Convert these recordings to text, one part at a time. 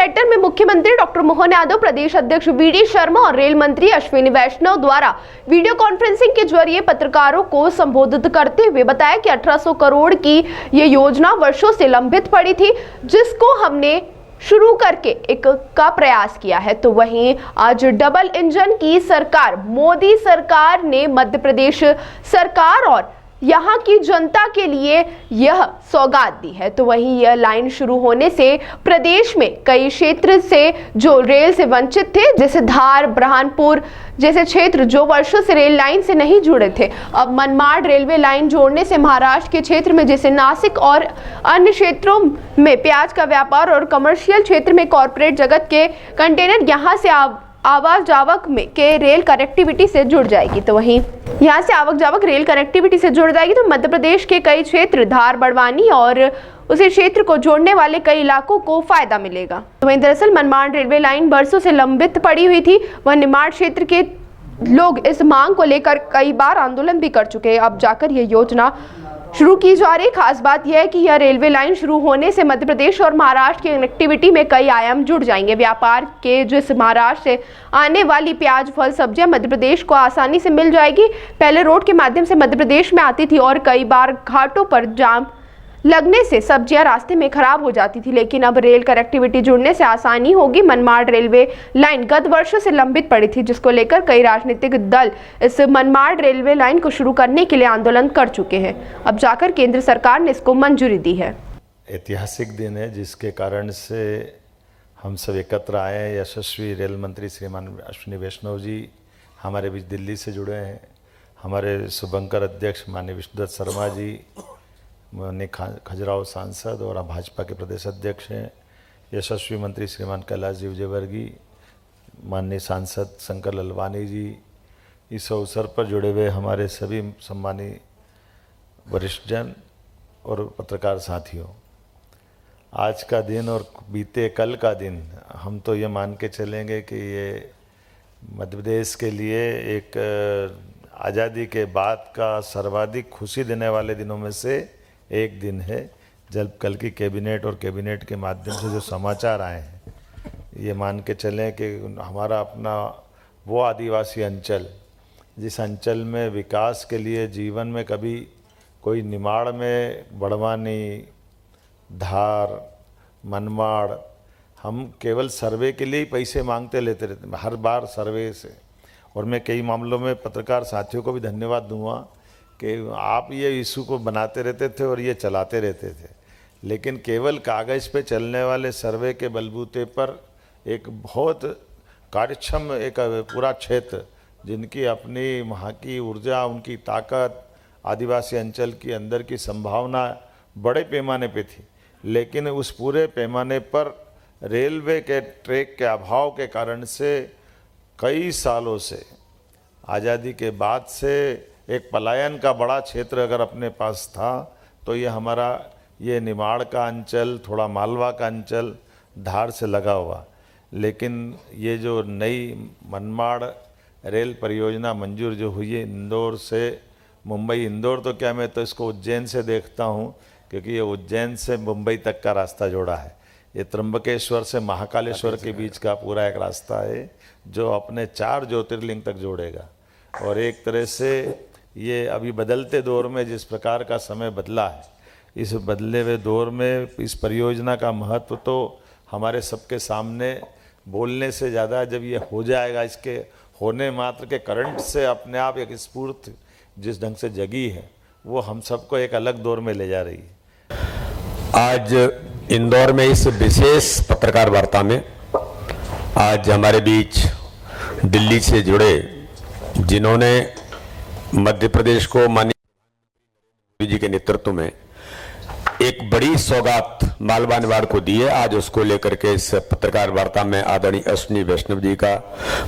Sector में मुख्यमंत्री doctor Mohan Yadav, प्रदेश अध्यक्ष वीडी शर्मा और रेल मंत्री अश्विनी वैष्णव द्वारा वीडियो कॉन्फ्रेंसिंग के जरिए पत्रकारों को संबोधित करते हुए बताया कि 1800 करोड़ की ये योजना वर्षों से लंबित पड़ी थी, जिसको हमने शुरू करके एक का प्रयास किया है। तो वहीं आज डबल इंजन की सरकार मोदी सरकार ने मध्य प्रदेश सरकार और यहाँ की जनता के लिए यह सौगात दी है। तो वहीं यह लाइन शुरू होने से प्रदेश में कई क्षेत्र से जो रेल से वंचित थे, जैसे धार, बुरहानपुर जैसे क्षेत्र जो वर्षों से रेल लाइन से नहीं जुड़े थे, अब मनमाड़ रेलवे लाइन जोड़ने से महाराष्ट्र के क्षेत्र में जैसे नासिक और अन्य क्षेत्रों में प्याज का व्यापार और कमर्शियल क्षेत्र में कॉरपोरेट जगत के कंटेनर यहाँ से आवाज जावक में के रेल कनेक्टिविटी से जुड़ जाएगी। तो वहीं यहाँ से आवक जावक रेल कनेक्टिविटी से जुड़ जाएगी तो मध्य प्रदेश के कई क्षेत्र, धार, बड़वानी और उसी क्षेत्र को जोड़ने वाले कई इलाकों को फायदा मिलेगा। तो वहीं दरअसल मनमाड़ रेलवे लाइन बरसों से लंबित पड़ी हुई थी। वह निमाड़ क्षेत्र के लोग इस मांग को लेकर कई बार आंदोलन भी कर चुके हैं। अब जाकर यह योजना शुरू की जा रही। खास बात यह है कि यह रेलवे लाइन शुरू होने से मध्य प्रदेश और महाराष्ट्र की कनेक्टिविटी में कई आयाम जुड़ जाएंगे। व्यापार के जिस महाराष्ट्र से आने वाली प्याज, फल, सब्जियां मध्य प्रदेश को आसानी से मिल जाएगी। पहले रोड के माध्यम से मध्य प्रदेश में आती थी और कई बार घाटों पर जाम लगने से सब्जियां रास्ते में खराब हो जाती थी, लेकिन अब रेल कनेक्टिविटी जुड़ने से आसानी होगी। मनमाड़ रेलवे लाइन गत वर्षों से लंबित पड़ी थी, जिसको लेकर कई राजनीतिक दल इस मनमाड़ रेलवे लाइन को शुरू करने के लिए आंदोलन कर चुके हैं। अब जाकर केंद्र सरकार ने इसको मंजूरी दी है। ऐतिहासिक दिन है जिसके कारण से हम सब एकत्र आए हैं। यशस्वी रेल मंत्री श्रीमान अश्विनी वैष्णव जी हमारे बीच दिल्ली से जुड़े हैं। हमारे शुभंकर अध्यक्ष माननीय विष्णुदत्त शर्मा जी, माननीय खजुराहो सांसद और भाजपा के प्रदेश अध्यक्ष हैं। यशस्वी मंत्री श्रीमान कैलाश जी विजयवर्गीय, माननीय सांसद शंकर ललवानी जी, इस अवसर पर जुड़े हुए हमारे सभी सम्मानीय वरिष्ठजन और पत्रकार साथियों, आज का दिन और बीते कल का दिन हम तो ये मान के चलेंगे कि ये मध्य प्रदेश के लिए एक आज़ादी के बाद का सर्वाधिक खुशी देने वाले दिनों में से एक दिन है, जब कल की कैबिनेट और कैबिनेट के माध्यम से जो समाचार आए हैं, ये मान के चलें कि हमारा अपना वो आदिवासी अंचल, जिस अंचल में विकास के लिए जीवन में कभी कोई निमाड़ में, बड़वानी, धार, मनमाड़, हम केवल सर्वे के लिए ही पैसे मांगते लेते रहते हर बार सर्वे से। और मैं कई मामलों में पत्रकार साथियों को भी धन्यवाद दूंगा कि आप ये इशू को बनाते रहते थे और ये चलाते रहते थे, लेकिन केवल कागज़ पे चलने वाले सर्वे के बलबूते पर एक बहुत कार्यक्षम एक पूरा क्षेत्र, जिनकी अपनी वहाँ की ऊर्जा, उनकी ताकत, आदिवासी अंचल की अंदर की संभावना बड़े पैमाने पे थी, लेकिन उस पूरे पैमाने पर रेलवे के ट्रैक के अभाव के कारण से कई सालों से, आज़ादी के बाद से एक पलायन का बड़ा क्षेत्र अगर अपने पास था तो ये हमारा ये निमाड़ का अंचल, थोड़ा मालवा का अंचल, धार से लगा हुआ। लेकिन ये जो नई मनमाड़ रेल परियोजना मंजूर जो हुई है इंदौर से मुंबई, इंदौर तो क्या, मैं तो इसको उज्जैन से देखता हूँ, क्योंकि ये उज्जैन से मुंबई तक का रास्ता जोड़ा है। ये त्र्यंबकेश्वर से महाकालेश्वर के बीच का पूरा एक रास्ता है जो अपने 4 ज्योतिर्लिंग तक जोड़ेगा। और एक तरह से ये अभी बदलते दौर में जिस प्रकार का समय बदला है, इस बदले हुए दौर में इस परियोजना का महत्व तो हमारे सबके सामने बोलने से ज़्यादा जब ये हो जाएगा, इसके होने मात्र के करंट से अपने आप एक स्फूर्ति जिस ढंग से जगी है, वो हम सबको एक अलग दौर में ले जा रही है। आज इंदौर में इस विशेष पत्रकार वार्ता में आज हमारे बीच दिल्ली से जुड़े, जिन्होंने मध्य प्रदेश को माननीय मोदी जी के नेतृत्व में एक बड़ी सौगात मालवा निमाड़ को दी है, आज उसको लेकर के इस पत्रकार वार्ता में आदरणीय अश्विनी वैष्णव जी का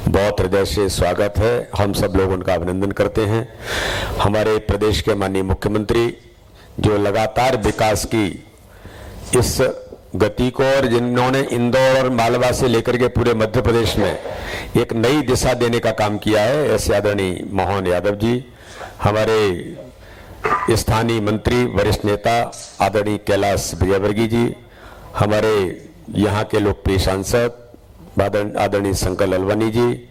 बहुत हृदय से स्वागत है। हम सब लोग उनका अभिनंदन करते हैं। हमारे प्रदेश के माननीय मुख्यमंत्री जो लगातार विकास की इस गति को, और जिन्होंने इंदौर और मालवा से लेकर के पूरे मध्य प्रदेश में एक नई दिशा देने का काम किया है, ऐसे आदरणीय मोहन यादव जी, हमारे स्थानीय मंत्री वरिष्ठ नेता आदरणीय कैलाश विजयवर्गीय जी, हमारे यहाँ के लोकप्रिय सांसद आदरणीय शंकर ललवानी जी,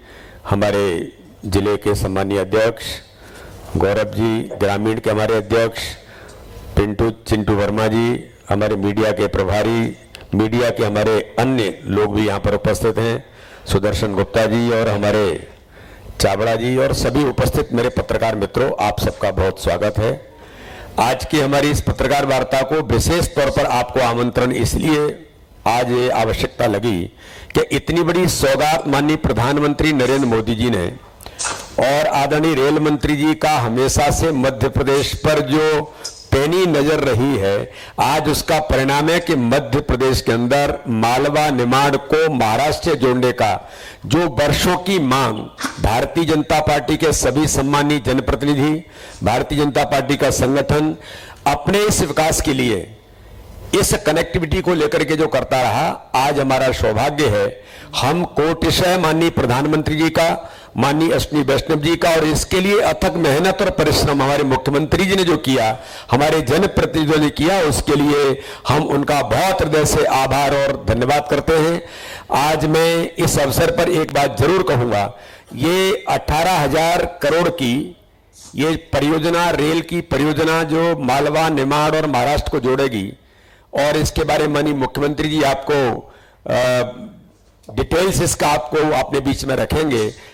हमारे जिले के सम्मानीय अध्यक्ष गौरव जी, ग्रामीण के हमारे अध्यक्ष चिंटू वर्मा जी, हमारे मीडिया के प्रभारी, मीडिया के हमारे अन्य लोग भी यहाँ पर उपस्थित हैं, सुदर्शन गुप्ता जी और हमारे चावड़ा जी और सभी उपस्थित मेरे पत्रकार मित्रों, आप सबका बहुत स्वागत है। आज की हमारी इस पत्रकार वार्ता को विशेष तौर पर आपको आमंत्रण इसलिए आज ये आवश्यकता लगी कि इतनी बड़ी सौगात माननीय प्रधानमंत्री नरेंद्र मोदी जी ने और आदरणीय रेल मंत्री जी का हमेशा से मध्य प्रदेश पर जो पैनी नजर रही है, आज उसका परिणाम है कि मध्य प्रदेश के अंदर मालवा निमाड़ को महाराष्ट्र से जोड़ने का जो वर्षों की मांग भारतीय जनता पार्टी के सभी सम्मानीय जनप्रतिनिधि, भारतीय जनता पार्टी का संगठन अपने इस विकास के लिए इस कनेक्टिविटी को लेकर के जो करता रहा, आज हमारा सौभाग्य है हम कोटिशः माननीय प्रधानमंत्री जी का, माननीय अश्विनी वैष्णव जी का और इसके लिए अथक मेहनत और परिश्रम हमारे मुख्यमंत्री जी ने जो किया, हमारे जनप्रतिनिधियों ने किया, उसके लिए हम उनका बहुत हृदय से आभार और धन्यवाद करते हैं। आज मैं इस अवसर पर एक बात जरूर कहूंगा, ये 18,000 करोड़ की ये परियोजना, रेल की परियोजना जो मालवा निमाड़ और महाराष्ट्र को जोड़ेगी और इसके बारे में माननीय मुख्यमंत्री जी आपको डिटेल्स इसका आपको अपने बीच में रखेंगे।